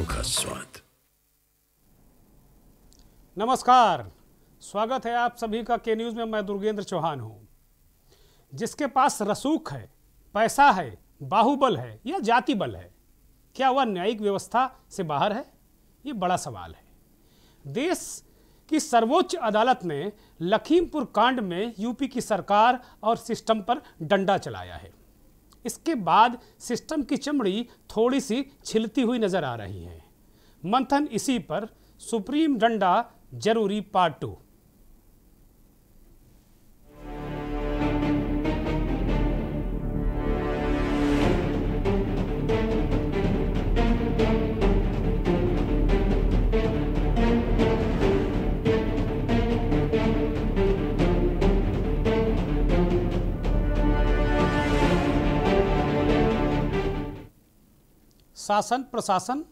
अनोखा स्वाद। नमस्कार, स्वागत है आप सभी का के न्यूज़ में। मैं दुर्गेंद्र चौहान हूं। जिसके पास रसूख है, पैसा है, बाहुबल है या जाति बल है, क्या वह न्यायिक व्यवस्था से बाहर है? ये बड़ा सवाल है। देश की सर्वोच्च अदालत ने लखीमपुर कांड में यूपी की सरकार और सिस्टम पर डंडा चलाया है। इसके बाद सिस्टम की चमड़ी थोड़ी सी छिलती हुई नजर आ रही है। मंथन इसी पर, सुप्रीम डंडा जरूरी पार्ट 2। शासन प्रशासन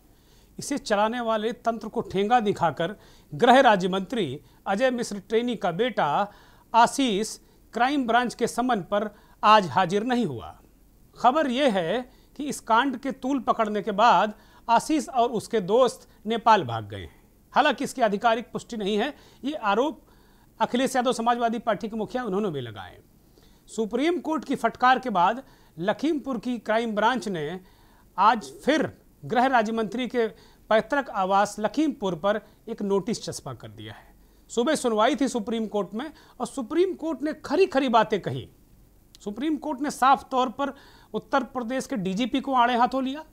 इसे चलाने वाले तंत्र को ठेंगा दिखाकर गृह राज्य मंत्री अजय मिश्र टेनी का बेटा आशीष क्राइम ब्रांच के समन पर आज हाजिर नहीं हुआ। खबर यह है कि इस कांड के तूल पकड़ने के बाद आशीष और उसके दोस्त नेपाल भाग गए हैं। हालांकि इसकी आधिकारिक पुष्टि नहीं है। ये आरोप अखिलेश यादव समाजवादी पार्टी के मुखिया उन्होंने भी लगाए। सुप्रीम कोर्ट की फटकार के बाद लखीमपुर की क्राइम ब्रांच ने आज फिर गृह राज्य मंत्री के पैतृक आवास लखीमपुर पर एक नोटिस चस्पा कर दिया है। सुबह सुनवाई थी सुप्रीम कोर्ट में और सुप्रीम कोर्ट ने खरी खरी बातें कही। सुप्रीम कोर्ट ने साफ तौर पर उत्तर प्रदेश के डीजीपी को आड़े हाथों लिया।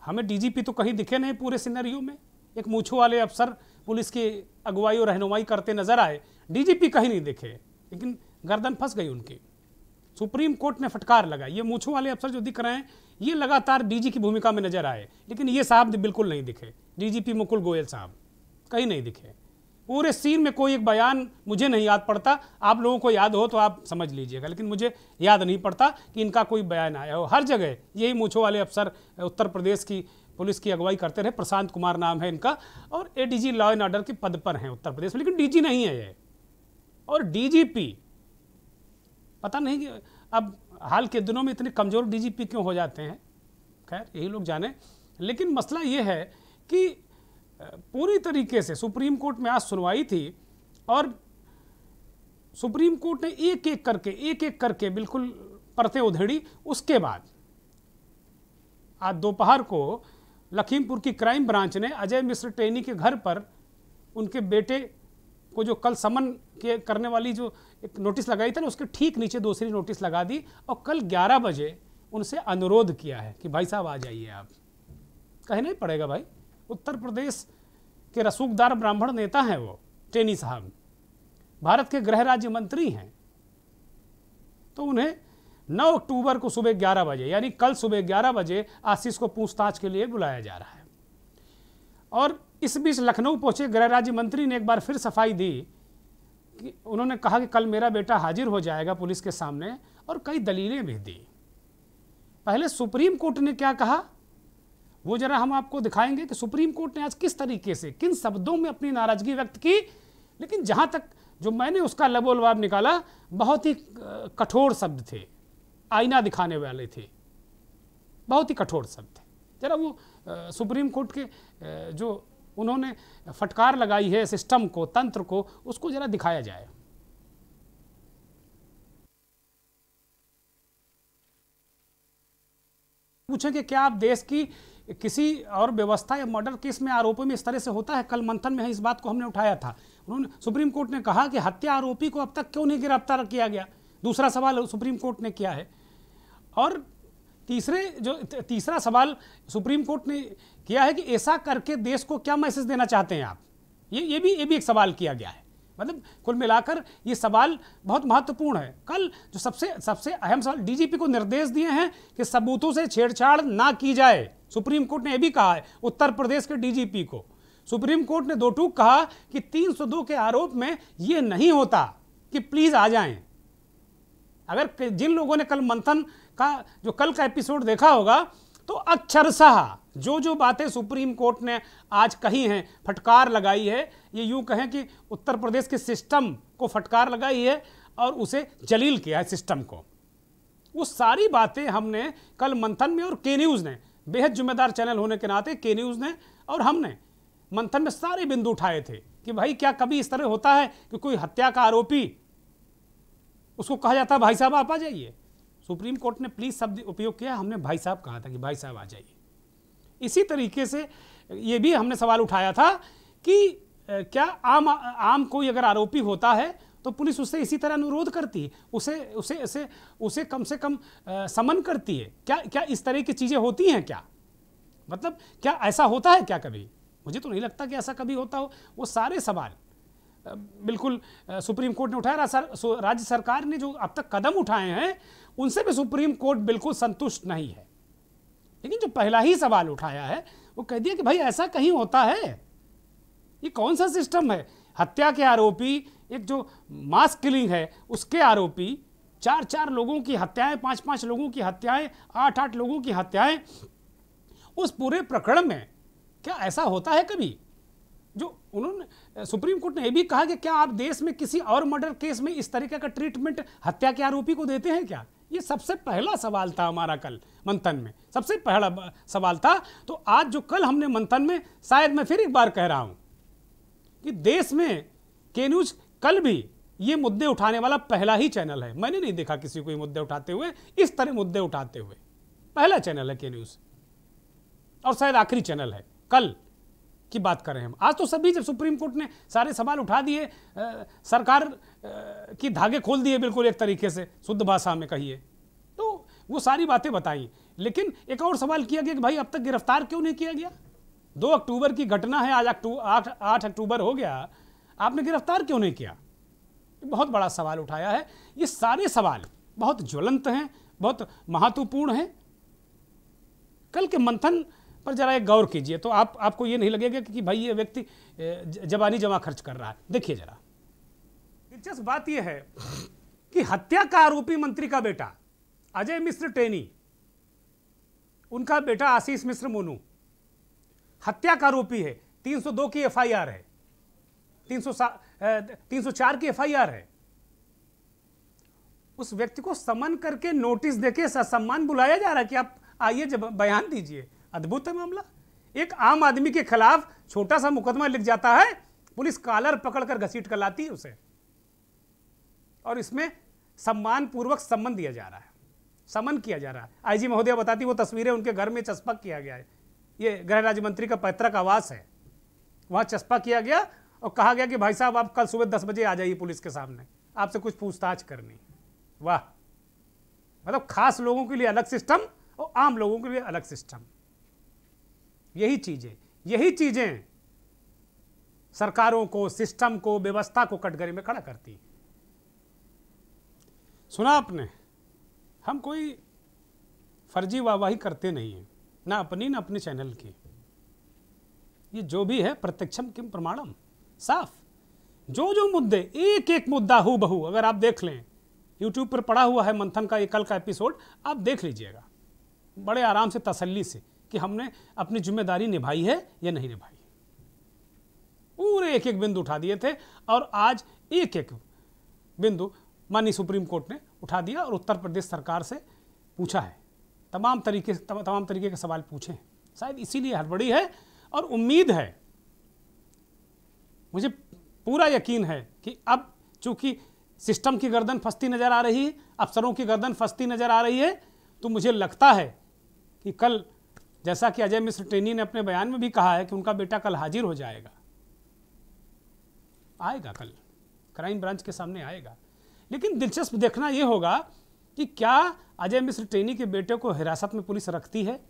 हमें डीजीपी तो कहीं दिखे नहीं पूरे सिनेरियो में। एक मूंछों वाले अफसर पुलिस की अगुवाई और रहनुमाई करते नजर आए, डीजीपी कहीं नहीं दिखे, लेकिन गर्दन फंस गई उनकी। सुप्रीम कोर्ट ने फटकार लगाई। ये मूंछों वाले अफसर जो दिख रहे हैं ये लगातार डीजी की भूमिका में नजर आए, लेकिन ये साहब बिल्कुल नहीं दिखे। डीजीपी मुकुल गोयल साहब कहीं नहीं दिखे। पूरे सीन में कोई एक बयान मुझे नहीं याद पड़ता, आप लोगों को याद हो तो आप समझ लीजिएगा, लेकिन मुझे याद नहीं पड़ता कि इनका कोई बयान आया हो। हर जगह यही मूंछों वाले अफसर उत्तर प्रदेश की पुलिस की अगुवाई करते रहे। प्रशांत कुमार नाम है इनका और एडीजी लॉ एंड ऑर्डर के पद पर हैं उत्तर प्रदेश में, लेकिन डीजी नहीं है ये। और डीजीपी पता नहीं कि अब हाल के दिनों में इतने कमज़ोर डीजीपी क्यों हो जाते हैं, खैर यही लोग जाने। लेकिन मसला ये है कि पूरी तरीके से सुप्रीम कोर्ट में आज सुनवाई थी और सुप्रीम कोर्ट ने एक एक करके बिल्कुल परतें उधेड़ी। उसके बाद आज दोपहर को लखीमपुर की क्राइम ब्रांच ने अजय मिश्र टेनी के घर पर उनके बेटे को जो कल समन के करने वाली जो एक नोटिस लगाई थी ना, उसके ठीक नीचे दूसरी नोटिस लगा दी और कल 11 बजे उनसे अनुरोध किया है कि भाई साहब आ जाइए। आप कहना ही पड़ेगा भाई, उत्तर प्रदेश के रसूखदार ब्राह्मण नेता हैं वो टेनी साहब, भारत के गृह राज्य मंत्री हैं। तो उन्हें 9 अक्टूबर को सुबह 11 बजे यानी कल सुबह 11 बजे आशीष को पूछताछ के लिए बुलाया जा रहा है। और इस बीच लखनऊ पहुंचे गृह राज्य मंत्री ने एक बार फिर सफाई दी कि उन्होंने कहा कि कल मेरा बेटा हाजिर हो जाएगा पुलिस के सामने, और कई दलीलें भी दी। पहले सुप्रीम कोर्ट ने क्या कहा वो जरा हम आपको दिखाएंगे कि सुप्रीम कोर्ट ने आज किस तरीके से किन शब्दों में अपनी नाराजगी व्यक्त की। लेकिन जहां तक जो मैंने उसका लबोलबाब निकाला, बहुत ही कठोर शब्द थे, आईना दिखाने वाले थे, बहुत ही कठोर शब्द थे। जरा वो सुप्रीम कोर्ट के जो उन्होंने फटकार लगाई है सिस्टम को, तंत्र को, उसको जरा दिखाया जाए। पूछें कि क्या आप देश की किसी और व्यवस्था या मर्डर केस में आरोपी में इस तरह से होता है? कल मंथन में इस बात को हमने उठाया था। उन्होंने सुप्रीम कोर्ट ने कहा कि हत्या आरोपी को अब तक क्यों नहीं गिरफ्तार किया गया, दूसरा सवाल सुप्रीम कोर्ट ने किया है। और तीसरा सवाल सुप्रीम कोर्ट ने किया है कि ऐसा करके देश को क्या मैसेज देना चाहते हैं आप, ये भी एक सवाल किया गया है। मतलब कुल मिलाकर ये सवाल बहुत महत्वपूर्ण है। कल जो सबसे अहम सवाल, डीजीपी को निर्देश दिए हैं कि सबूतों से छेड़छाड़ ना की जाए। सुप्रीम कोर्ट ने यह भी कहा है उत्तर प्रदेश के डीजीपी को। सुप्रीम कोर्ट ने दो टूक कहा कि 302 के आरोप में यह नहीं होता कि प्लीज आ जाएं। अगर जिन लोगों ने कल मंथन का जो कल का एपिसोड देखा होगा तो अक्षरशः जो बातें सुप्रीम कोर्ट ने आज कही हैं, फटकार लगाई है, ये यूं कहें कि उत्तर प्रदेश के सिस्टम को फटकार लगाई है और उसे जलील किया है सिस्टम को। वो सारी बातें हमने कल मंथन में और के न्यूज़ ने बेहद जिम्मेदार चैनल होने के नाते के न्यूज़ ने और हमने मंथन में सारे बिंदु उठाए थे कि भाई क्या कभी इस तरह होता है कि कोई हत्या का आरोपी, उसको कहा जाता है भाई साहब आप आ जाइए। सुप्रीम कोर्ट ने प्लीज शब्द उपयोग किया, हमने भाई साहब कहा था कि भाई साहब आ जाइए। इसी तरीके से ये भी हमने सवाल उठाया था कि क्या आम कोई अगर आरोपी होता है तो पुलिस उससे इसी तरह अनुरोध करती है, उसे कम से कम समन करती है? क्या इस तरह की चीजें होती हैं क्या? मतलब क्या ऐसा होता है क्या कभी? मुझे तो नहीं लगता कि ऐसा कभी होता हो। वो सारे सवाल बिल्कुल सुप्रीम कोर्ट ने उठाया। राज्य सरकार ने जो अब तक कदम उठाए हैं उनसे भी सुप्रीम कोर्ट बिल्कुल संतुष्ट नहीं है। लेकिन जो पहला ही सवाल उठाया है वो कह दिया कि भाई ऐसा कहीं होता है? ये कौन सा सिस्टम है? हत्या के आरोपी, एक जो मास किलिंग है उसके आरोपी, 4 लोगों की हत्याएं, 5 लोगों की हत्याएं, 8 लोगों की हत्याएं, उस पूरे प्रकरण में क्या ऐसा होता है कभी? जो उन्होंने सुप्रीम कोर्ट ने यह भी कहा कि क्या आप देश में किसी और मर्डर केस में इस तरीके का ट्रीटमेंट हत्या के आरोपी को देते हैं क्या? ये सबसे पहला सवाल था हमारा कल मंथन में, सबसे पहला सवाल था। तो आज जो कल हमने मंथन में, शायद मैं फिर एक बार कह रहा हूं कि देश में के न्यूज कल भी ये मुद्दे उठाने वाला पहला ही चैनल है। मैंने नहीं देखा किसी को ये मुद्दे उठाते हुए, इस तरह मुद्दे उठाते हुए। पहला चैनल है के न्यूज और शायद आखिरी चैनल है। कल की बात करें हम, आज तो सभी, जब सुप्रीम कोर्ट ने सारे सवाल उठा दिए, सरकार की धागे खोल दिए बिल्कुल एक तरीके से, शुद्ध भाषा में कहिए, तो वो सारी बातें बताई। लेकिन एक और सवाल किया गया कि भाई अब तक गिरफ्तार क्यों नहीं किया गया? 2 अक्टूबर की घटना है, आज 8 अक्टूबर हो गया, आपने गिरफ्तार क्यों नहीं किया? बहुत बड़ा सवाल उठाया है। ये सारे सवाल बहुत ज्वलंत हैं, बहुत महत्वपूर्ण हैं। कल के मंथन पर जरा एक गौर कीजिए तो आपको ये नहीं लगेगा कि भाई ये व्यक्ति जबानी जमा खर्च कर रहा है। देखिए जरा, दिलचस्प बात यह है कि हत्या का आरोपी मंत्री का बेटा अजय मिश्र टेनी, उनका बेटा आशीष मिश्र मोनू हत्या का आरोपी है। 302 की एफआईआर है, 304 की एफआईआर है। उस व्यक्ति को समन करके नोटिस देके ससम्मान बुलाया जा रहा है कि आप आइए जब बयान दीजिए। अद्भुत है मामला। एक आम आदमी के खिलाफ छोटा सा मुकदमा लिख जाता है, पुलिस कॉलर पकड़कर घसीट कर लाती है उसे, और इसमें सम्मान पूर्वक सम्मन दिया जा रहा है, समन किया जा रहा है। आईजी महोदय बताती, वो तस्वीरें उनके घर में चस्पा किया गया है। ये गृह राज्य मंत्री का पैतृक आवास है, वहां चस्पा किया गया और कहा गया कि भाई साहब आप कल सुबह 10 बजे आ जाइए पुलिस के सामने, आपसे कुछ पूछताछ करनी। वाह, मतलब खास लोगों के लिए अलग सिस्टम और आम लोगों के लिए अलग सिस्टम। यही चीजें सरकारों को, सिस्टम को, व्यवस्था को कटघरे में खड़ा करती है। सुना आपने, हम कोई फर्जी वाहवाही करते नहीं हैं, ना अपनी ना अपने चैनल की। ये जो भी है प्रत्यक्षम किम प्रमाणम, साफ। जो मुद्दे, एक एक मुद्दा हूबहू अगर आप देख लें, यूट्यूब पर पड़ा हुआ है मंथन का ये कल का एपिसोड, आप देख लीजिएगा बड़े आराम से, तसल्ली से कि हमने अपनी जिम्मेदारी निभाई है या नहीं निभाई। पूरे एक एक बिंदु उठा दिए थे और आज एक एक बिंदु माननीय सुप्रीम कोर्ट ने उठा दिया और उत्तर प्रदेश सरकार से पूछा है, तमाम तरीके के सवाल पूछे हैं। शायद इसीलिए हड़बड़ी है और उम्मीद है, मुझे पूरा यकीन है कि अब चूंकि सिस्टम की गर्दन फंसती नजर आ रही है, अफसरों की गर्दन फंसती नजर आ रही है, तो मुझे लगता है कि कल, जैसा कि अजय मिश्र टेनी ने अपने बयान में भी कहा है कि उनका बेटा कल हाजिर हो जाएगा, आएगा कल क्राइम ब्रांच के सामने आएगा। लेकिन दिलचस्प देखना यह होगा कि क्या अजय मिश्र टेनी के बेटे को हिरासत में पुलिस रखती है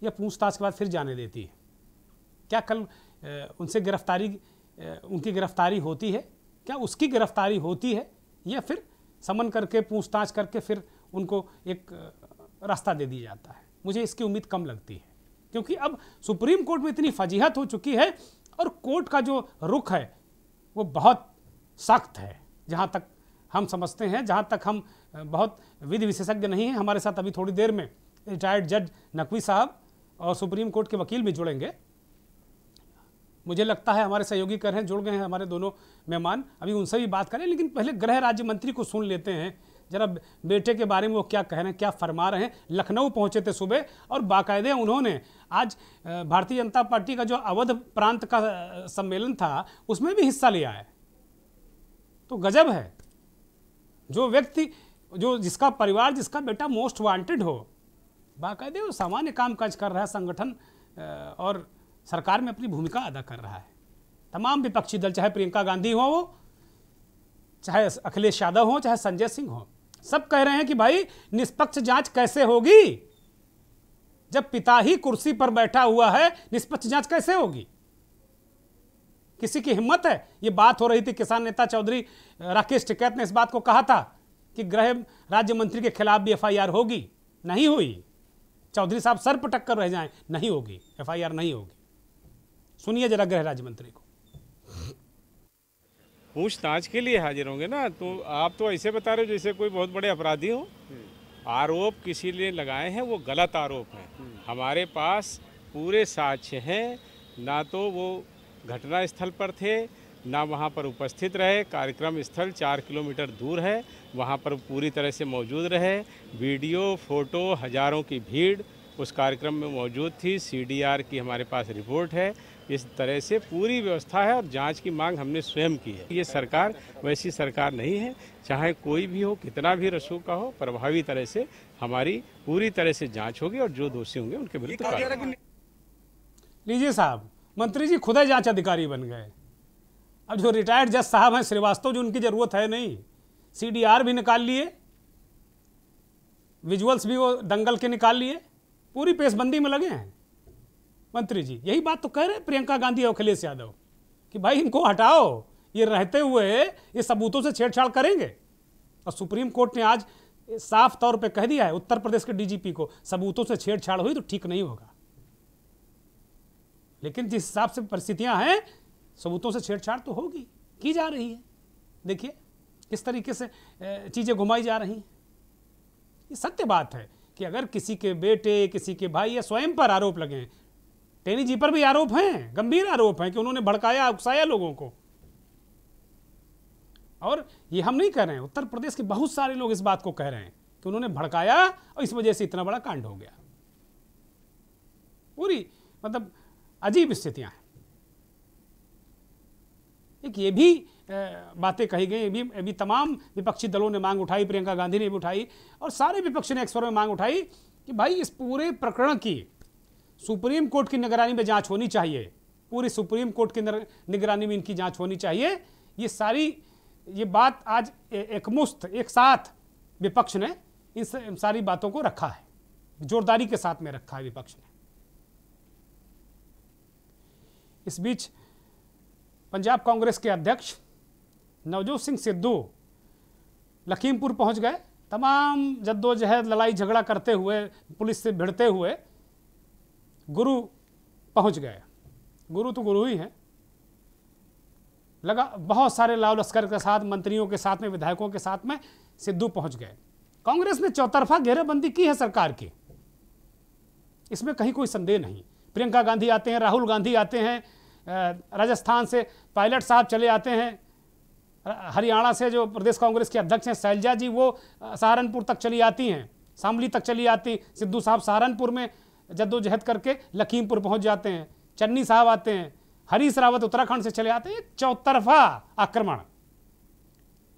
या पूछताछ के बाद फिर जाने देती है? क्या कल उनकी गिरफ्तारी होती है? क्या उसकी गिरफ्तारी होती है या फिर समन करके पूछताछ करके फिर उनको एक रास्ता दे दिया जाता है? मुझे इसकी उम्मीद कम लगती है, क्योंकि अब सुप्रीम कोर्ट में इतनी फजीहत हो चुकी है और कोर्ट का जो रुख है वो बहुत सख्त है, जहाँ तक हम समझते हैं, जहाँ तक हम बहुत विधि विशेषज्ञ नहीं हैं। हमारे साथ अभी थोड़ी देर में रिटायर्ड जज नकवी साहब और सुप्रीम कोर्ट के वकील भी जुड़ेंगे। मुझे लगता है हमारे सहयोगी कर हैं, जुड़ गए हैं हमारे दोनों मेहमान, अभी उनसे भी बात करें। लेकिन पहले गृह राज्य मंत्री को सुन लेते हैं, जरा बेटे के बारे में वो क्या कह रहे हैं, क्या फरमा रहे हैं। लखनऊ पहुंचे थे सुबह और बाकायदे उन्होंने आज भारतीय जनता पार्टी का जो अवध प्रांत का सम्मेलन था उसमें भी हिस्सा लिया है। तो गजब है, जो व्यक्ति, जो जिसका परिवार, जिसका बेटा मोस्ट वांटेड हो, बाकायदे वो सामान्य काम काज कर रहा है, संगठन और सरकार में अपनी भूमिका अदा कर रहा है। तमाम विपक्षी दल, चाहे प्रियंका गांधी हो, वो चाहे अखिलेश यादव हो, चाहे संजय सिंह हो, सब कह रहे हैं कि भाई निष्पक्ष जांच कैसे होगी, जब पिता ही कुर्सी पर बैठा हुआ है, निष्पक्ष जांच कैसे होगी। किसी की हिम्मत है। ये बात हो रही थी, किसान नेता चौधरी राकेश टिकैत ने इस बात को कहा था कि गृह राज्य मंत्री के खिलाफ भी एफआईआर होगी, नहीं हुई। चौधरी साहब सर पटक कर रह जाएं, नहीं होगी, एफआईआर नहीं होगी। सुनिए जरा गृह राज्य मंत्री को। पूछताछ के लिए हाजिर होंगे ना, तो आप तो ऐसे बता रहे हो जैसे कोई बहुत बड़े अपराधी हो। आरोप किसी लिए लगाए हैं वो गलत आरोप हैं। हमारे पास पूरे साक्ष्य हैं, ना तो वो घटना स्थल पर थे, ना वहाँ पर उपस्थित रहे। कार्यक्रम स्थल 4 किलोमीटर दूर है, वहाँ पर पूरी तरह से मौजूद रहे। वीडियो, फोटो, हजारों की भीड़ उस कार्यक्रम में मौजूद थी। सीडीआर की हमारे पास रिपोर्ट है। इस तरह से पूरी व्यवस्था है और जांच की मांग हमने स्वयं की है। ये सरकार वैसी सरकार नहीं है, चाहे कोई भी हो, कितना भी रसूख का हो, प्रभावी तरह से हमारी पूरी तरह से जांच होगी और जो दोषी होंगे उनके विरुद्ध कार्रवाई। लीजिए साहब, मंत्री जी खुद ही जांच अधिकारी बन गए। अब जो रिटायर्ड जज साहब हैं श्रीवास्तव, जो उनकी जरूरत है नहीं, सीडीआर भी निकाल लिए, विजुअल्स भी वो दंगल के निकाल लिए, पूरी पेशबंदी में लगे हैं मंत्री जी। यही बात तो कह रहे हैं प्रियंका गांधी और अखिलेश यादव कि भाई इनको हटाओ, ये रहते हुए ये सबूतों से छेड़छाड़ करेंगे। और सुप्रीम कोर्ट ने आज साफ तौर पे कह दिया है उत्तर प्रदेश के डीजीपी को, सबूतों से छेड़छाड़ हुई तो ठीक नहीं होगा। लेकिन जिस हिसाब से परिस्थितियां हैं, सबूतों से छेड़छाड़ तो होगी, की जा रही है। देखिए किस तरीके से चीजें घुमाई जा रही हैं। ये सत्य बात है कि अगर किसी के बेटे, किसी के भाई या स्वयं पर आरोप लगे, टेनी जी पर भी आरोप हैं, गंभीर आरोप हैं कि उन्होंने भड़काया, उकसाया लोगों को। और ये हम नहीं कह रहे हैं, उत्तर प्रदेश के बहुत सारे लोग इस बात को कह रहे हैं कि उन्होंने भड़काया और इस वजह से इतना बड़ा कांड हो गया। पूरी मतलब अजीब स्थितियां हैं। एक ये भी बातें कही गई, ये भी तमाम विपक्षी दलों ने मांग उठाई, प्रियंका गांधी ने भी उठाई और सारे विपक्ष ने एक स्वर में मांग उठाई कि भाई इस पूरे प्रकरण की सुप्रीम कोर्ट की निगरानी में जांच होनी चाहिए, पूरी सुप्रीम कोर्ट की निगरानी में इनकी जांच होनी चाहिए। ये बात आज एकमुश्त एक साथ विपक्ष ने इन सारी बातों को रखा है, जोरदारी के साथ में रखा है विपक्ष ने। इस बीच पंजाब कांग्रेस के अध्यक्ष नवजोत सिंह सिद्धू लखीमपुर पहुंच गए। तमाम जद्दोजहद, लड़ाई झगड़ा करते हुए, पुलिस से भिड़ते हुए गुरु पहुंच गए। गुरु तो गुरु ही हैं। लगा बहुत सारे लाव लश्कर के साथ, मंत्रियों के साथ में, विधायकों के साथ में सिद्धू पहुंच गए। कांग्रेस ने चौतरफा घेराबंदी की है सरकार की, इसमें कहीं कोई संदेह नहीं। प्रियंका गांधी आते हैं, राहुल गांधी आते हैं, राजस्थान से पायलट साहब चले आते हैं, हरियाणा से जो प्रदेश कांग्रेस के अध्यक्ष हैं शैलजा जी, वो सहारनपुर तक चली आती हैं, शामली तक चली आती। सिद्धू साहब सहारनपुर में जद्दोजहद करके लखीमपुर पहुंच जाते हैं। चन्नी साहब आते हैं, हरीश रावत उत्तराखंड से चले आते हैं। एक चौतरफा आक्रमण,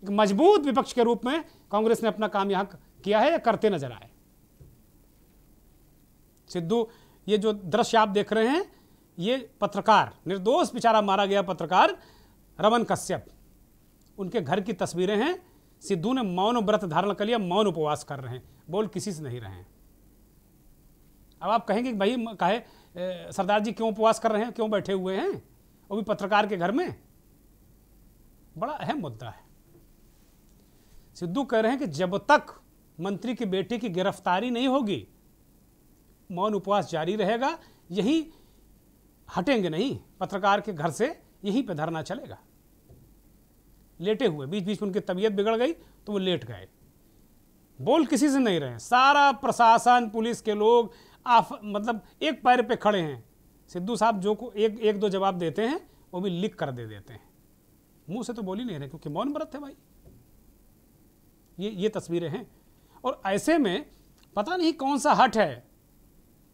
एक मजबूत विपक्ष के रूप में कांग्रेस ने अपना काम यहां किया है या करते नजर आए। सिद्धू, ये जो दृश्य आप देख रहे हैं, ये पत्रकार, निर्दोष बेचारा मारा गया पत्रकार रमन कश्यप, उनके घर की तस्वीरें हैं। सिद्धू ने मौन व्रत धारण कर लिया, मौन उपवास कर रहे हैं, बोल किसी से नहीं रहे हैं। अब आप कहेंगे कि भाई कहे सरदार जी क्यों उपवास कर रहे हैं, क्यों बैठे हुए हैं, वो भी पत्रकार के घर में? बड़ा अहम मुद्दा है। सिद्धू कह रहे हैं कि जब तक मंत्री के बेटे की गिरफ्तारी नहीं होगी, मौन उपवास जारी रहेगा, यही हटेंगे नहीं, पत्रकार के घर से यहीं पे धरना चलेगा। लेटे हुए, बीच बीच में उनकी तबीयत बिगड़ गई तो वो लेट गए, बोल किसी से नहीं रहे। सारा प्रशासन, पुलिस के लोग मतलब एक पैर पे खड़े हैं। सिद्धू साहब जो को एक दो जवाब देते हैं वो भी लिख कर दे देते हैं, मुंह से तो बोल ही नहीं रहे क्योंकि मौन व्रत है भाई। ये तस्वीरें हैं। और ऐसे में पता नहीं कौन सा हट है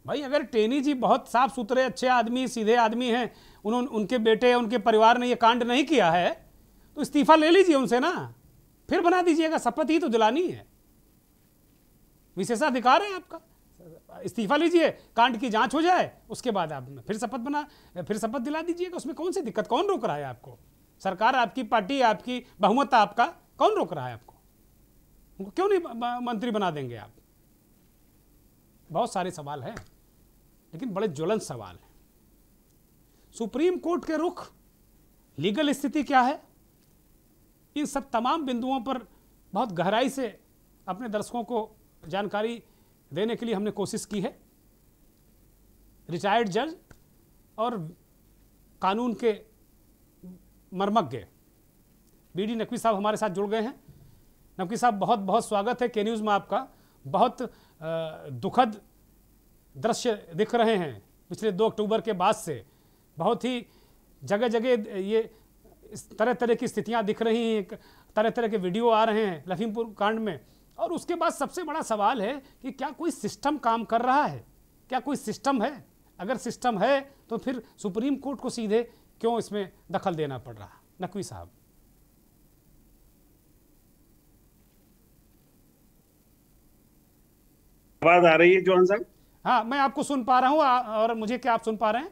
भाई। अगर टेनी जी बहुत साफ सुथरे अच्छे आदमी, सीधे आदमी हैं, उनके बेटे उनके परिवार ने ये कांड नहीं किया है, तो इस्तीफा ले लीजिए उनसे ना, फिर बना दीजिएगा। शपथ ही तो दिलानी है, विशेषाधिकार है आपका। इस्तीफा लीजिए, कांड की जांच हो जाए, उसके बाद आप फिर शपथ दिला दीजिएगा। उसमें कौन सी दिक्कत, कौन रोक रहा है आपको? सरकार आपकी, पार्टी आपकी, बहुमत आपका, कौन रोक रहा है आपको? उनको क्यों नहीं मंत्री बना देंगे आप? बहुत सारे सवाल हैं, लेकिन बड़े ज्वलंत सवाल हैं। सुप्रीम कोर्ट के रुख, लीगल स्थिति क्या है, इन सब तमाम बिंदुओं पर बहुत गहराई से अपने दर्शकों को जानकारी देने के लिए हमने कोशिश की है। रिटायर्ड जज और कानून के मर्मज्ञ बीडी नकवी साहब हमारे साथ जुड़ गए हैं। नकवी साहब, बहुत बहुत स्वागत है के न्यूज़ में आपका। बहुत दुखद दृश्य दिख रहे हैं पिछले 2 अक्टूबर के बाद से। बहुत ही जगह जगह ये तरह तरह की स्थितियां दिख रही हैं, तरह तरह के वीडियो आ रहे हैं लखीमपुर कांड में। और उसके बाद सबसे बड़ा सवाल है कि क्या कोई सिस्टम काम कर रहा है? क्या कोई सिस्टम है? अगर सिस्टम है तो फिर सुप्रीम कोर्ट को सीधे क्यों इसमें दखल देना पड़ रहा? नकवी साहब। आवाज आ रही है जॉन साहब? हाँ, मैं आपको सुन पा रहा हूँ। और मुझे क्या आप सुन पा रहे हैं?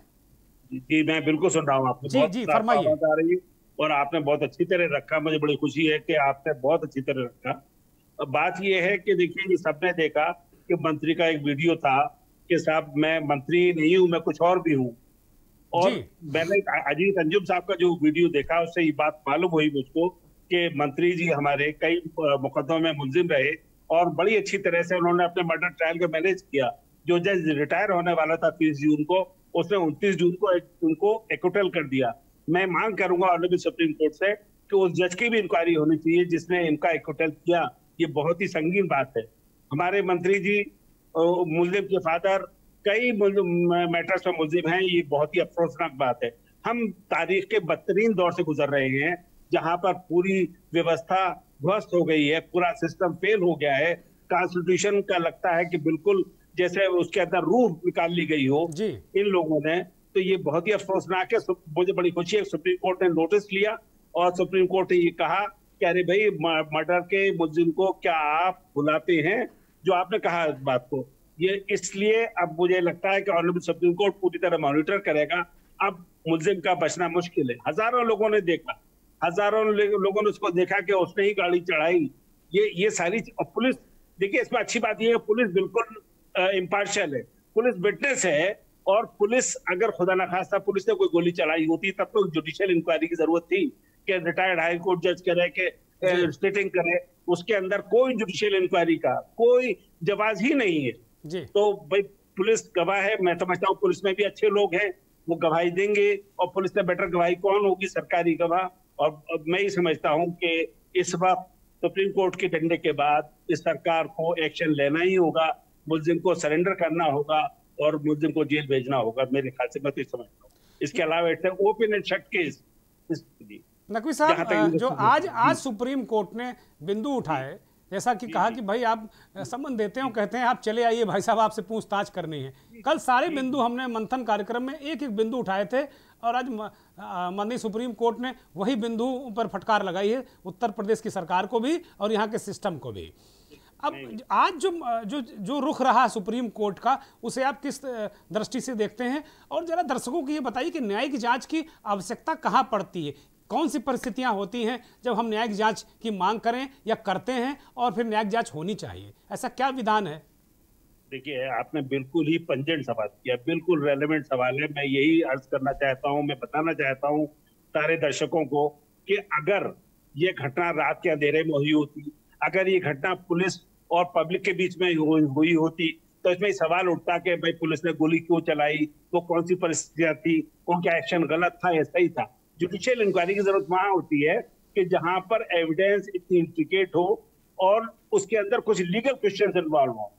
जी, मैं बिल्कुल सुन रहा हूँ आपको। जी फरमाइए। आवाज आ रही है और आपने बहुत अच्छी तरह रखा। मुझे बड़ी खुशी है कि आपने बहुत अच्छी तरह रखा। अब बात यह है कि देखिए, ये सबने देखा कि मंत्री का एक वीडियो था कि साहब मैं मंत्री नहीं हूँ, मैं कुछ और भी हूँ। और मैंने अजीत अंजुम साहब का जो वीडियो देखा, उससे ये बात मालूम हुई मुझको कि मंत्री जी हमारे कई मुकदमों में मुलजिम रहे और बड़ी अच्छी तरह से उन्होंने अपने मर्डर ट्रायल को मैनेज किया। जो जज रिटायर होने वाला था 30 जून को, उसने 29 जून को उनको एक्विटल कर दिया। मैं मांग करूंगा ऑनरेबल सुप्रीम कोर्ट से कि उस जज की भी इंक्वायरी होनी चाहिए जिसने इनका एक्विटल किया। ये बहुत ही संगीन बात है। हमारे मंत्री जी मुलजिम के फादर कई मैटर्स में मुलजिम हैं। ये बहुत ही अफसोसनाक बात है। हम तारीख के बदतरीन दौर से गुजर रहे हैं जहां पर पूरी व्यवस्था ध्वस्त हो गई है, पूरा सिस्टम फेल हो गया है। कॉन्स्टिट्यूशन का लगता है कि बिल्कुल जैसे उसके अंदर रूह निकाल ली गई हो इन लोगों ने। तो ये बहुत ही अफसोसनाक है। मुझे बड़ी खुशी है सुप्रीम कोर्ट ने नोटिस लिया और सुप्रीम कोर्ट ने ये कहा कि अरे भाई, मर्डर के मुलजिम को क्या आप बुलाते हैं? जो आपने कहा इस बात को, ये इसलिए अब मुझे लगता है कि ऑनरेबल सुप्रीम कोर्ट पूरी तरह मॉनिटर करेगा। अब मुलजिम का बचना मुश्किल है। हजारों लोगों ने देखा, हजारों लोगों ने उसको देखा कि उसने ही गाड़ी चढ़ाई। ये सारी पुलिस, देखिए इसमें अच्छी बात यह है पुलिस बिल्कुल इम्पार्शियल है, पुलिस विटनेस है। और पुलिस अगर खुदा ना खास्ता पुलिस ने कोई गोली चलाई होती तब तो जुडिशियल इंक्वायरी की जरूरत थी कि रिटायर्ड हाई कोर्ट जज करे कि स्टेटिंग करे। उसके अंदर कोई जुडिशियल इंक्वायरी का कोई जवाब ही नहीं है। तो भाई पुलिस गवाह है। मैं समझता हूँ पुलिस में भी अच्छे लोग हैं, वो गवाही देंगे। और पुलिस से बेटर गवाही कौन होगी? सरकारी गवाह। और मैं ये समझता हूँ कि इस वक्त सुप्रीम कोर्ट के डंडे के बाद इस सरकार को एक्शन लेना ही होगा, मुलजिम को सरेंडर करना होगा और मुलजिम को जेल भेजना होगा। मेरे ख्याल से मैं तो समझता हूँ। इसके अलावा it's open and shut case. Naqvi साहब, जो आज सुप्रीम कोर्ट ने बिंदु उठाए, जैसा कि कहा कि भाई आप समन देते हो, कहते हैं आप चले आइए भाई साहब, आपसे पूछताछ करनी है। कल सारे बिंदु हमने मंथन कार्यक्रम में एक एक बिंदु उठाए थे और आज माननीय सुप्रीम कोर्ट ने वही बिंदु पर फटकार लगाई है, उत्तर प्रदेश की सरकार को भी और यहाँ के सिस्टम को भी। अब आज जो रुख रहा सुप्रीम कोर्ट का, उसे आप किस दृष्टि से देखते हैं? और जरा दर्शकों को ये बताइए कि न्यायिक जांच की आवश्यकता कहाँ पड़ती है? कौन सी परिस्थितियां होती हैं जब हम न्यायिक जांच की मांग करें या करते हैं और फिर न्यायिक जांच होनी चाहिए? ऐसा क्या विधान है? देखिए, आपने बिल्कुल ही पंजेंट सवाल किया, बिल्कुल रेलेवेंट सवाल है। मैं यही अर्ज करना चाहता हूं, मैं बताना चाहता हूं सारे दर्शकों को कि अगर ये घटना रात के अंधेरे में हुई होती, अगर ये घटना पुलिस और पब्लिक के बीच में हुई होती, तो इसमें सवाल उठता कि भाई पुलिस ने गोली क्यों चलाई, वो कौन सी परिस्थितियां थी, उनका एक्शन गलत था या सही था। जुडिशियल इंक्वायरी की जरूरत वहां होती है कि जहां पर एविडेंस इतनी इंट्रिकेट हो और उसके अंदर कुछ लीगल क्वेश्चंस इन्वॉल्व हो,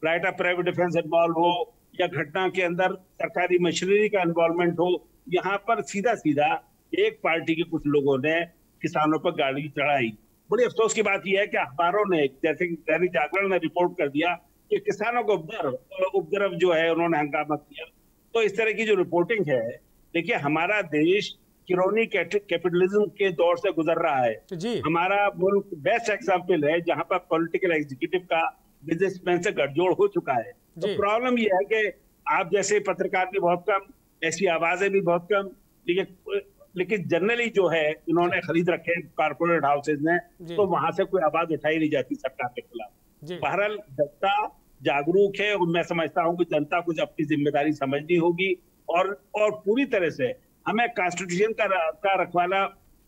right of private defence involve हो या घटना के अंदर सरकारी मशीनरी का इन्वॉल्वमेंट हो। यहाँ पर सीधा सीधा एक पार्टी के कुछ लोगों ने किसानों पर गाड़ी चढ़ाई बड़ी अफसोस की बात यह है कि अखबारों ने, जैसे कि दैनिक जागरण ने रिपोर्ट कर दिया कि किसानों को उपद्रव जो है उन्होंने हंगामा किया। तो इस तरह की जो रिपोर्टिंग है, देखिए हमारा देश क्रोनी कैपिटलिज्म के दौर से गुजर रहा है। जी हमारा मुल्क बेस्ट एग्जाम्पल है जहां पर पॉलिटिकल एग्जीक्यूटिव का बिजनेसमैन से गठजोड़ हो चुका है। तो जी। प्रॉब्लम यह है कि आप जैसे पत्रकार भी बहुत कम, ऐसी आवाजें भी बहुत कम, लेकिन जनरली जो है इन्होंने खरीद रखे कारपोरेट हाउसेज ने, जी। तो वहां से कोई आवाज उठाई नहीं जाती सरकार के खिलाफ। जी बहरहाल जनता जागरूक है और मैं समझता हूं कि जनता कुछ अपनी जिम्मेदारी समझनी होगी और पूरी तरह से हमें कॉन्स्टिट्यूशन का रखवाला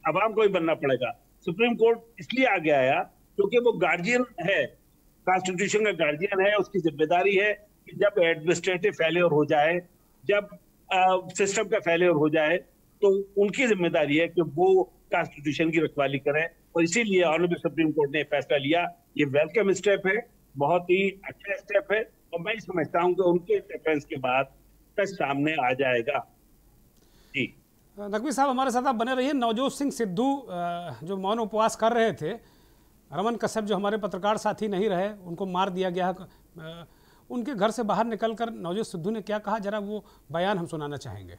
अवाम को ही बनना पड़ेगा। सुप्रीम कोर्ट इसलिए आगे आया क्योंकि वो गार्जियन है, कॉन्स्टिट्यूशन का गार्जियन है। उसकी जिम्मेदारी है कि जब एडमिनिस्ट्रेटिव फेलियर हो जाए, जब सिस्टम का फेलियर हो जाए, तो उनकी जिम्मेदारी है कि वो कॉन्स्टिट्यूशन की रखवाली करें। और इसीलिए ऑनरेबल सुप्रीम कोर्ट ने फैसला लिया। ये वेलकम स्टेप है, बहुत ही अच्छा स्टेप है और मैं समझता हूं कि उनके इंटरफेरेंस के बाद सच सामने आ जाएगा। जी नकवी साहब, हमारे साथ आप बने रहिए। नवजोत सिंह सिद्धू जो मौन उपवास कर रहे थे, रमन कश्यप जो हमारे पत्रकार साथी नहीं रहे, उनको मार दिया गया। उनके घर से बाहर निकलकर नवजोत सिद्धू ने क्या कहा, जरा वो बयान हम सुनाना चाहेंगे।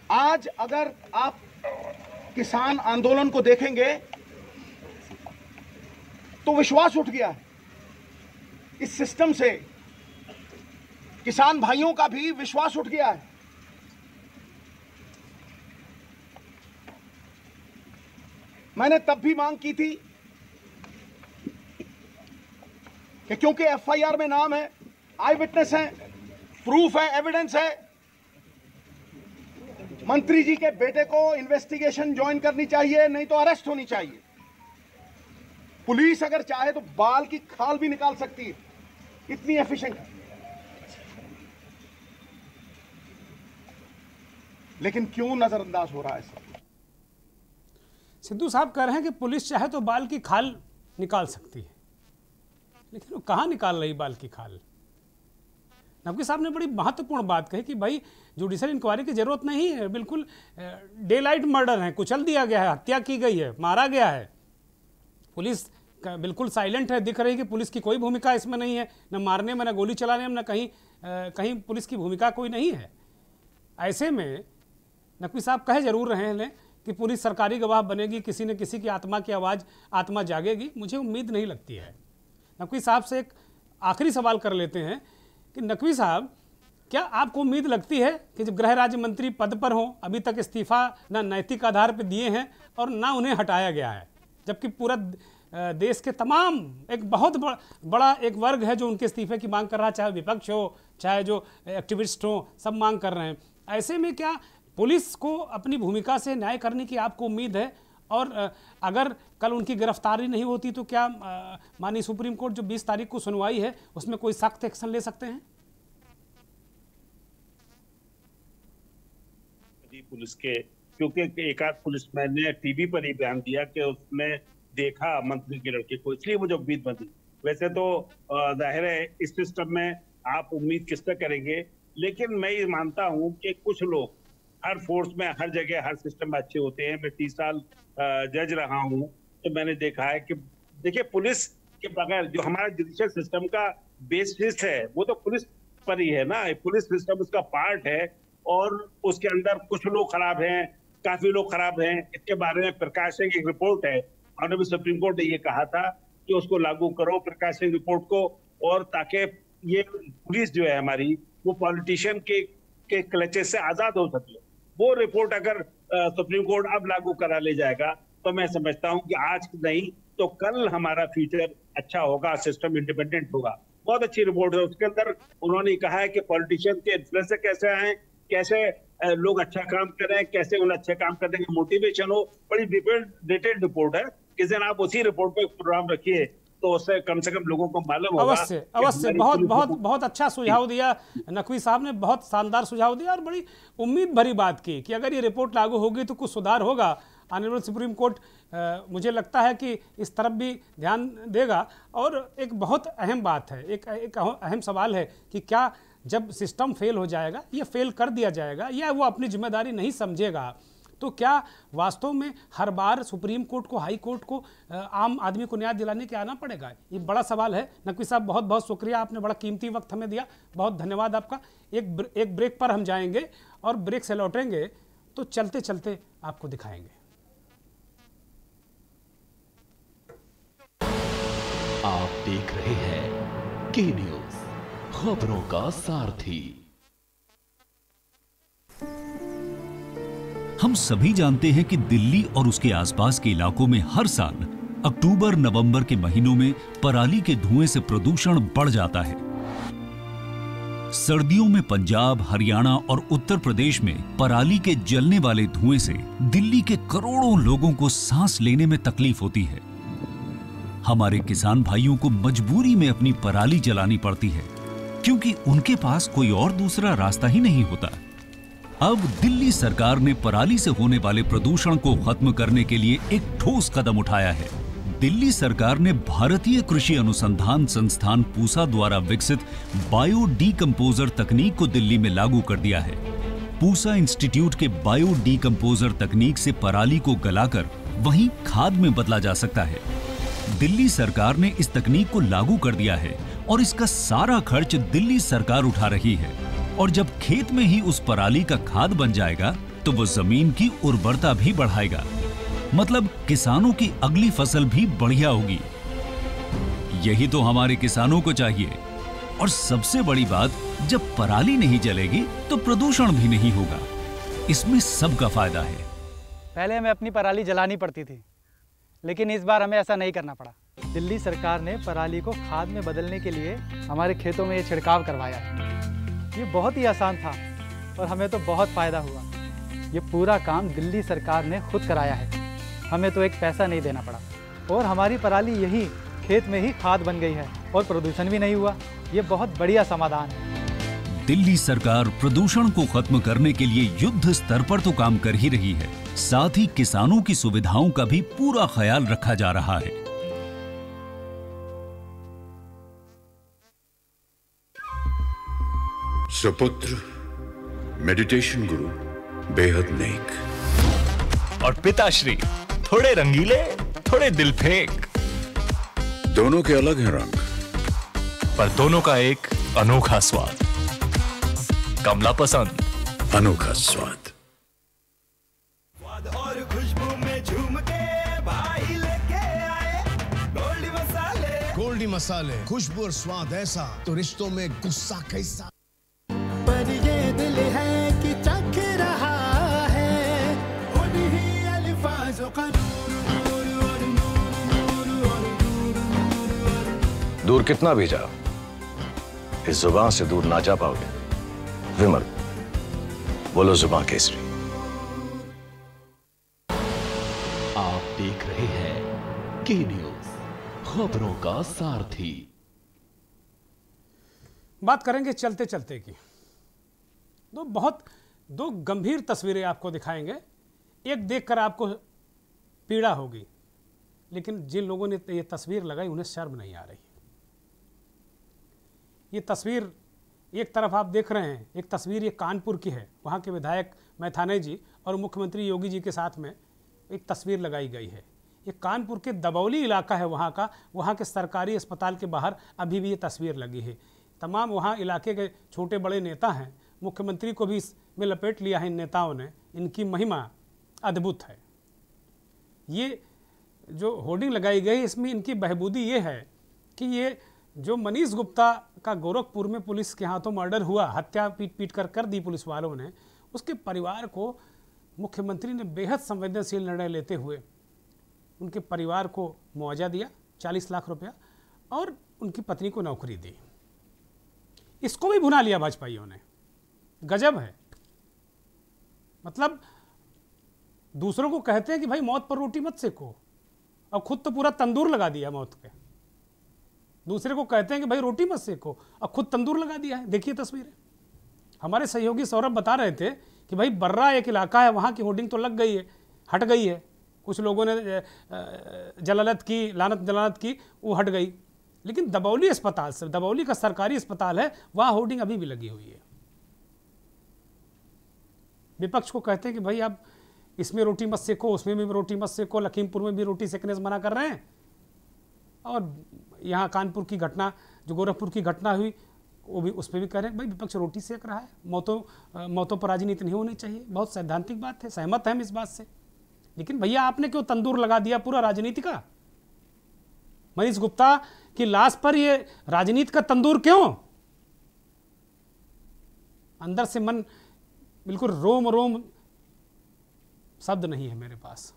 आज अगर आप किसान आंदोलन को देखेंगे तो विश्वास उठ गया है इस सिस्टम से, किसान भाइयों का भी विश्वास उठ गया है। मैंने तब भी मांग की थी कि क्योंकि एफआईआर में नाम है, आई विटनेस है, प्रूफ है, एविडेंस है, मंत्री जी के बेटे को इन्वेस्टिगेशन ज्वाइन करनी चाहिए, नहीं तो अरेस्ट होनी चाहिए। पुलिस अगर चाहे तो बाल की खाल भी निकाल सकती है, इतनी एफिशिएंट है। लेकिन क्यों नजरअंदाज हो रहा है सब? सिद्धू साहब कह रहे हैं कि पुलिस चाहे तो बाल की खाल निकाल सकती है, लेकिन वो कहाँ निकाल रही बाल की खाल? नकवी साहब ने बड़ी महत्वपूर्ण बात कही कि भाई जुडिशियल इंक्वायरी की जरूरत नहीं है, बिल्कुल डे लाइट मर्डर है, कुचल दिया गया है, हत्या की गई है, मारा गया है। पुलिस बिल्कुल साइलेंट है, दिख रही है कि पुलिस की कोई भूमिका इसमें नहीं है, न मारने में, न गोली चलाने में, न कहीं पुलिस की भूमिका कोई नहीं है। ऐसे में नकवी साहब कह जरूर रहे हैं कि पुलिस सरकारी गवाह बनेगी, किसी न किसी की आत्मा की आत्मा जागेगी। मुझे उम्मीद नहीं लगती है। नकवी साहब से एक आखिरी सवाल कर लेते हैं कि नकवी साहब, क्या आपको उम्मीद लगती है कि जब गृह राज्य मंत्री पद पर हों, अभी तक इस्तीफा ना नैतिक आधार पर दिए हैं और ना उन्हें हटाया गया है, जबकि पूरा देश के तमाम एक बहुत बड़ा एक वर्ग है जो उनके इस्तीफे की मांग कर रहा है, चाहे विपक्ष हो, चाहे जो एक्टिविस्ट हो, सब मांग कर रहे हैं। ऐसे में क्या पुलिस को अपनी भूमिका से न्याय करने की आपको उम्मीद है? और अगर कल उनकी गिरफ्तारी नहीं होती तो क्या माननीय सुप्रीम कोर्ट जो 20 तारीख को सुनवाई है उसमें कोई सख्त एक्शन ले सकते हैं? जी, पुलिस के, क्योंकि एक आध पुलिसमैन ने टीवी पर ही बयान दिया कि उसने देखा मंत्री के लड़के को, इसलिए मुझे उम्मीद बनी। वैसे तो जाहिर है इस सिस्टम में आप उम्मीद किस तरह करेंगे, लेकिन मैं ये मानता हूं कि कुछ लोग हर फोर्स में, हर जगह, हर सिस्टम में अच्छे होते हैं। मैं 30 साल जज रहा हूं, तो मैंने देखा है कि देखिए पुलिस के बगैर जो हमारा जुडिशियल सिस्टम का बेसिस है वो तो पुलिस पर ही है ना। पुलिस सिस्टम उसका पार्ट है और उसके अंदर कुछ लोग खराब हैं, काफी लोग खराब हैं। इसके बारे में प्रकाश सिंह की एक रिपोर्ट है, ऑनरेबल सुप्रीम कोर्ट ने ये कहा था कि उसको लागू करो, प्रकाश सिंह रिपोर्ट को, और ताकि ये पुलिस जो है हमारी वो पॉलिटिशियन के क्लचेस से आजाद हो सके। वो रिपोर्ट अगर सुप्रीम कोर्ट अब लागू करा ले जाएगा तो मैं समझता हूं कि आज नहीं तो कल हमारा फ्यूचर अच्छा होगा, सिस्टम इंडिपेंडेंट होगा। बहुत अच्छी रिपोर्ट है, उसके अंदर उन्होंने कहा है कि पॉलिटिशियन के इन्फ्लुएंस से कैसे आए, कैसे लोग अच्छा काम करें, कैसे उन्हें अच्छे काम करने की मोटिवेशन हो। बड़ी डिटेल्ड रिपोर्ट है। किस दिन आप उसी रिपोर्ट पे प्रोग्राम रखिए तो उससे कम से कम लोगों को मालूम होगा। अवश्य बहुत अच्छा सुझाव दिया नकवी साहब ने, बहुत शानदार सुझाव दिया और बड़ी उम्मीद भरी बात की कि अगर ये रिपोर्ट लागू होगी तो कुछ सुधार होगा। ऑनरेबल सुप्रीम कोर्ट मुझे लगता है कि इस तरफ भी ध्यान देगा। और एक बहुत अहम बात है, एक अहम सवाल है कि क्या जब सिस्टम फेल हो जाएगा या फेल कर दिया जाएगा या वो अपनी जिम्मेदारी नहीं समझेगा तो क्या वास्तव में हर बार सुप्रीम कोर्ट को, हाई कोर्ट को, आम आदमी को न्याय दिलाने के आना पड़ेगा? ये बड़ा सवाल है। नकवी साहब, बहुत बहुत शुक्रिया, आपने बड़ा कीमती वक्त हमें दिया, बहुत धन्यवाद आपका। एक ब्रेक पर हम जाएंगे और ब्रेक से लौटेंगे तो चलते चलते आपको दिखाएंगे। आप देख रहे हैं के न्यूज, खबरों का सारथी। हम सभी जानते हैं कि दिल्ली और उसके आसपास के इलाकों में हर साल अक्टूबर नवंबर के महीनों में पराली के धुएं से प्रदूषण बढ़ जाता है। सर्दियों में पंजाब, हरियाणा और उत्तर प्रदेश में पराली के जलने वाले धुएं से दिल्ली के करोड़ों लोगों को सांस लेने में तकलीफ होती है। हमारे किसान भाइयों को मजबूरी में अपनी पराली जलानी पड़ती है क्योंकि उनके पास कोई और दूसरा रास्ता ही नहीं होता। अब दिल्ली सरकार ने पराली से होने वाले प्रदूषण को खत्म करने के लिए एक ठोस कदम उठाया है। दिल्ली सरकार ने भारतीय कृषि अनुसंधान संस्थान पूसा द्वारा विकसित बायो डीकंपोजर तकनीक को दिल्ली में लागू कर दिया है। पूसा इंस्टीट्यूट के बायो डीकंपोजर तकनीक से पराली को गलाकर वहीं खाद में बदला जा सकता है। दिल्ली सरकार ने इस तकनीक को लागू कर दिया है और इसका सारा खर्च दिल्ली सरकार उठा रही है। और जब खेत में ही उस पराली का खाद बन जाएगा तो वो जमीन की उर्वरता भी बढ़ाएगा, मतलब किसानों की अगली फसल भी बढ़िया होगी। यही तो हमारे किसानों को चाहिए। और सबसे बड़ी बात, जब पराली नहीं जलेगी तो प्रदूषण भी नहीं होगा। इसमें सबका फायदा है। पहले हमें अपनी पराली जलानी पड़ती थी, लेकिन इस बार हमें ऐसा नहीं करना पड़ा। दिल्ली सरकार ने पराली को खाद में बदलने के लिए हमारे खेतों में ये छिड़काव करवाया है। ये बहुत ही आसान था और हमें तो बहुत फायदा हुआ। ये पूरा काम दिल्ली सरकार ने खुद कराया है, हमें तो एक पैसा नहीं देना पड़ा और हमारी पराली यही खेत में ही खाद बन गई है और प्रदूषण भी नहीं हुआ। ये बहुत बढ़िया समाधान है। दिल्ली सरकार प्रदूषण को खत्म करने के लिए युद्ध स्तर पर तो काम कर ही रही है, साथ ही किसानों की सुविधाओं का भी पूरा ख्याल रखा जा रहा है। सुपुत्र मेडिटेशन गुरु बेहद नेक और पिताश्री थोड़े रंगीले, थोड़े दिल फेंक। दोनों के अलग हैं रंग, पर दोनों का एक अनोखा स्वाद। कमला पसंद, अनोखा स्वाद। और खुशबू में झूम के भाई लेके आए गोल्डी मसाले। गोल्डी मसाले, खुशबू और स्वाद ऐसा तो रिश्तों में गुस्सा कैसा। पर ये दिल है कि चख रहा है उन्हीं अल्फाजों का दूर कितना भी जाओ, इस जुबान से दूर ना जा पाओगे। विमल, बोलो जुबान केसरी। आप देख रहे हैं के न्यूज, खबरों का सारथी। बात करेंगे चलते चलते की। दो गंभीर तस्वीरें आपको दिखाएंगे। एक देखकर आपको पीड़ा होगी, लेकिन जिन लोगों ने ये तस्वीर लगाई उन्हें शर्म नहीं आ रही। ये तस्वीर एक तरफ आप देख रहे हैं, एक तस्वीर ये कानपुर की है। वहाँ के विधायक मैथाने जी और मुख्यमंत्री योगी जी के साथ में एक तस्वीर लगाई गई है। ये कानपुर के दबौली इलाका है वहाँ का। वहाँ के सरकारी अस्पताल के बाहर अभी भी ये तस्वीर लगी है। तमाम वहाँ इलाके के छोटे बड़े नेता हैं। मुख्यमंत्री को भी इसमें लपेट लिया है इन नेताओं ने। इनकी महिमा अद्भुत है। ये जो होर्डिंग लगाई गई, इसमें इनकी बहबूदी ये है कि ये जो मनीष गुप्ता का गोरखपुर में पुलिस के हाथों मर्डर हुआ, हत्या पीट कर दी पुलिस वालों ने, उसके परिवार को मुख्यमंत्री ने बेहद संवेदनशील निर्णय लेते हुए उनके परिवार को मुआवजा दिया 40 लाख रुपया और उनकी पत्नी को नौकरी दी। इसको भी भुना लिया भाजपाइयों ने। गजब है। मतलब दूसरों को कहते हैं कि भाई मौत पर रोटी मत सेको, और खुद तो पूरा तंदूर लगा दिया मौत पे। दूसरे को कहते हैं कि भाई रोटी मत सेको, और खुद तंदूर लगा दिया है। देखिए तस्वीरें। हमारे सहयोगी सौरभ बता रहे थे कि भाई बर्रा एक इलाका है, वहाँ की होर्डिंग तो लग गई है, हट गई है। कुछ लोगों ने जलालत की, लानत जलालत की, वो हट गई। लेकिन दबौली अस्पताल से, दबौली का सरकारी अस्पताल है, वहाँ होर्डिंग अभी भी लगी हुई है। विपक्ष को कहते हैं कि भाई आप इसमें रोटी मत सेको, उसमें भी रोटी मत सेको, लखीमपुर में भी रोटी सेकने से मना कर रहे हैं। और यहाँ कानपुर की घटना, जो गोरखपुर की घटना हुई, वो भी उस पर भी कह रहे हैं भाई विपक्ष रोटी सेक रहा है, मौतों पर राजनीति नहीं होनी चाहिए। बहुत सैद्धांतिक बात है, सहमत है हम इस बात से। लेकिन भैया आपने क्यों तंदूर लगा दिया पूरा राजनीति का? मनीष गुप्ता की लाश पर ये राजनीति का तंदूर क्यों? अंदर से मन बिल्कुल रोम रोम, शब्द नहीं है मेरे पास।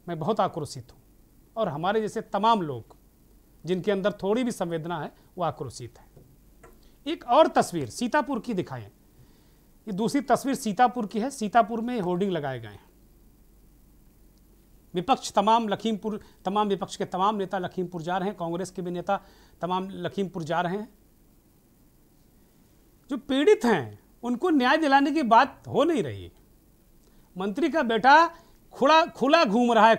मैं बहुत आक्रोशित हूं और हमारे जैसे तमाम लोग जिनके अंदर थोड़ी भी संवेदना है वो आक्रोशित है। एक और तस्वीर सीतापुर की दिखाएं। ये दूसरी तस्वीर सीतापुर की है। सीतापुर में होर्डिंग लगाए गए हैं। विपक्ष तमाम विपक्ष के तमाम नेता लखीमपुर जा रहे हैं, कांग्रेस के भी नेता तमाम लखीमपुर जा रहे हैं। जो पीड़ित हैं उनको न्याय दिलाने की बात हो नहीं रही। मंत्री का बेटा खुला घूम रहा है।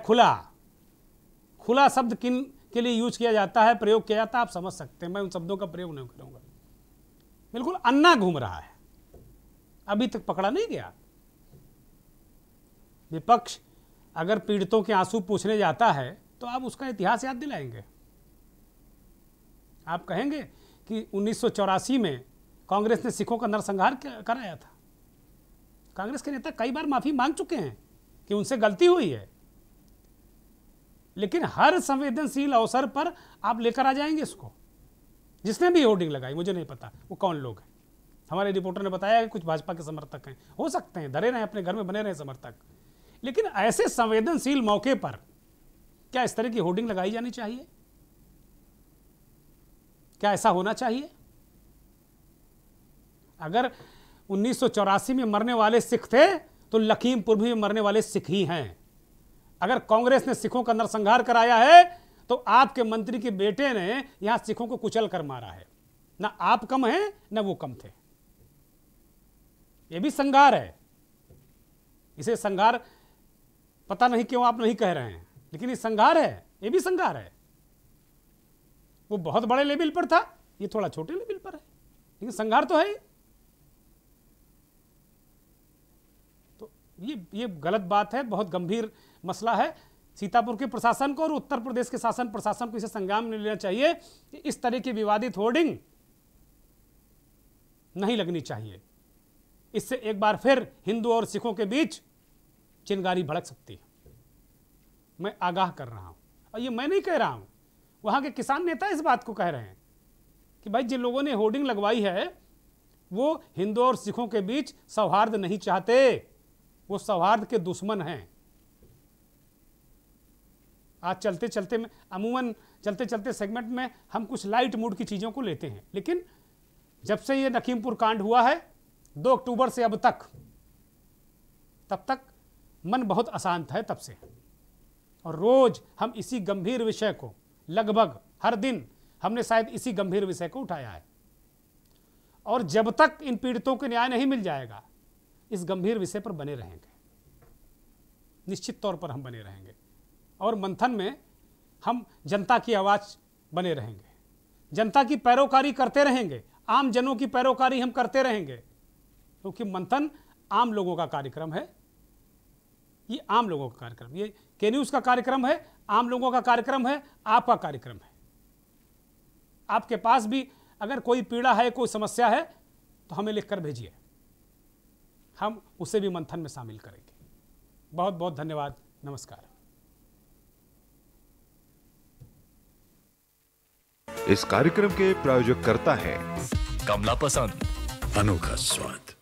खुला शब्द किन के लिए यूज किया जाता है, प्रयोग किया जाता है, आप समझ सकते हैं। मैं उन शब्दों का प्रयोग नहीं करूंगा। बिल्कुल अन्ना घूम रहा है, अभी तक पकड़ा नहीं गया। विपक्ष अगर पीड़ितों के आंसू पूछने जाता है तो आप उसका इतिहास याद दिलाएंगे। आप कहेंगे कि 1984 में कांग्रेस ने सिखों का नरसंहार कराया था। कांग्रेस के नेता कई बार माफी मांग चुके हैं कि उनसे गलती हुई है, लेकिन हर संवेदनशील अवसर पर आप लेकर आ जाएंगे इसको। जिसने भी होर्डिंग लगाई, मुझे नहीं पता वो कौन लोग हैं। हमारे रिपोर्टर ने बताया कि कुछ भाजपा के समर्थक हैं, हो सकते हैं धरे रहें, अपने घर में बने रहें समर्थक, लेकिन ऐसे संवेदनशील मौके पर क्या इस तरह की होर्डिंग लगाई जानी चाहिए? क्या ऐसा होना चाहिए? अगर 1984 में मरने वाले सिख थे तो लखीमपुर में मरने वाले सिख ही हैं। अगर कांग्रेस ने सिखों का नरसंहार कराया है तो आपके मंत्री के बेटे ने यहां सिखों को कुचल कर मारा है। ना आप कम हैं ना वो कम थे। यह भी संघार है। इसे संघार पता नहीं क्यों आप नहीं कह रहे हैं, लेकिन ये संघार है। ये भी संघार है। वो बहुत बड़े लेवल पर था, ये थोड़ा छोटे लेवल पर है, लेकिन संघार तो है। तो ये गलत बात है, बहुत गंभीर मसला है। सीतापुर के प्रशासन को और उत्तर प्रदेश के शासन प्रशासन को इसे संज्ञान में लेना चाहिए कि इस तरह की विवादित होर्डिंग नहीं लगनी चाहिए। इससे एक बार फिर हिंदू और सिखों के बीच चिंगारी भड़क सकती है। मैं आगाह कर रहा हूं, और ये मैं नहीं कह रहा हूं, वहां के किसान नेता इस बात को कह रहे हैं कि भाई जिन लोगों ने होर्डिंग लगवाई है वो हिंदू और सिखों के बीच सौहार्द नहीं चाहते, वो सौहार्द के दुश्मन हैं। आज चलते चलते में अमूमन चलते चलते सेगमेंट में हम कुछ लाइट मूड की चीज़ों को लेते हैं, लेकिन जब से ये लखीमपुर कांड हुआ है 2 अक्टूबर से अब तक, तब तक मन बहुत अशांत है तब से। और रोज हम इसी गंभीर विषय को, लगभग हर दिन हमने शायद इसी गंभीर विषय को उठाया है। और जब तक इन पीड़ितों को न्याय नहीं मिल जाएगा, इस गंभीर विषय पर बने रहेंगे, निश्चित तौर पर हम बने रहेंगे। और मंथन में हम जनता की आवाज बने रहेंगे, जनता की पैरोकारी करते रहेंगे, आम जनों की पैरोकारी हम करते रहेंगे, क्योंकि मंथन आम लोगों का कार्यक्रम है। ये आम लोगों का कार्यक्रम, ये के न्यूज़ का कार्यक्रम है, आम लोगों का कार्यक्रम है, आपका कार्यक्रम है। आपके पास भी अगर कोई पीड़ा है, कोई समस्या है, तो हमें लिखकर भेजिए, हम उसे भी मंथन में शामिल करेंगे। बहुत बहुत धन्यवाद, नमस्कार। इस कार्यक्रम के प्रायोजक करता है कमला पसंद, अनोखा स्वाद।